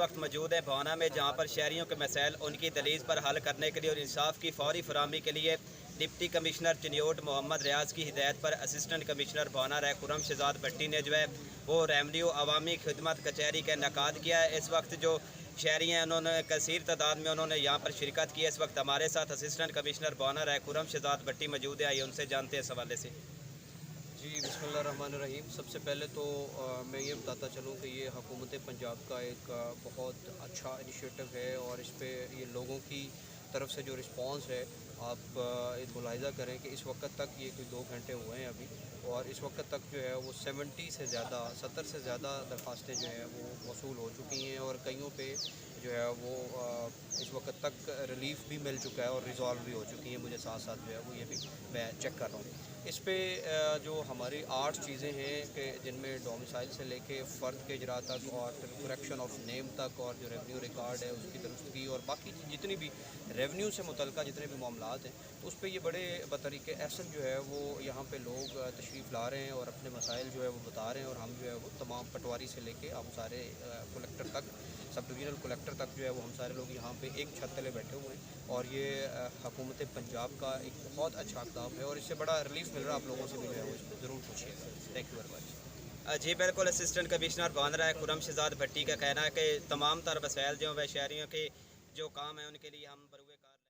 वक्त मौजूद हैं भावना में, जहां पर शहरियों के मसाइल उनकी दलील पर हल करने के लिए और इंसाफ की फौरी फराहमी के लिए डिप्टी कमिश्नर चिन्योट मोहम्मद रियाज की हिदायत पर असिस्टेंट कमिश्नर भावना राय खुर्रम शहजाद भट्टी ने जो है वो रेवन्यू अवामी खिदमत कचहरी का इनेकाद किया है। इस वक्त जो शहरी हैं उन्होंने कसीर तादाद में उन्होंने यहाँ पर शिरकत की है। इस वक्त हमारे साथ असिस्टेंट कमिश्नर भावना राय खुर्रम शहजाद भट्टी मौजूद है। आइए उनसे जानते हैं इस हवाले से। जी बिस्मिल्लाहिर्रहमानिर्रहीम। सबसे पहले तो मैं ये बताता चलूँ कि ये हुकूमत पंजाब का एक बहुत अच्छा इनिशिएटिव है और इस पे ये लोगों की तरफ से जो रिस्पांस है, आप मुलाहिज़ा करें कि इस वक्त तक ये कोई 2 घंटे हुए हैं अभी, और इस वक्त तक जो है वो 70 से ज़्यादा दरख्वास्तें जो है वो मौसूल हो चुकी हैं और कईयों पे जो है वो इस वक्त तक रिलीफ भी मिल चुका है और रिज़ॉल्व भी हो चुकी हैं। मुझे साथ साथ जो है वो ये भी मैं चेक कर रहा हूँ। इस पे जो हमारी 8 चीज़ें हैं कि जिनमें डोमिसाइल से लेके फ़र्द के इजरा तक और फिर करेक्शन ऑफ नेम तक और जो रेवन्यू रिकॉर्ड है उसकी दुरुस्तगी और बाकी जितनी भी रेवन्यू से मुतल्लिक़ जितने भी मामलात हैं, तो उस पर ये बड़े बतरीके एहसन जो है वो यहाँ पे लोग तशरीफ़ ला रहे हैं और अपने मसाइल जो है वो बता रहे हैं। और हम जो है वो तमाम पटवारी से लेके हम सारे कलेक्टर तक, सब डिवीज़नल कलेक्टर तक जो है वो हम सारे लोग यहाँ पे एक छत तले बैठे हुए हैं और ये हुकूमत पंजाब का एक बहुत अच्छा इक़दाम है और इससे बड़ा रिलीफ मिल रहा है। आप लोगों से भी जो है वो इस पर ज़रूर पूछिए। Thank you very much. जी बिल्कुल, असिस्टेंट कमिश्नर भावना राय खुर्रम शहजाद भट्टी का कहना है कि तमाम तर मसाइल जो है शहरियों के जो काम है उनके लिए हम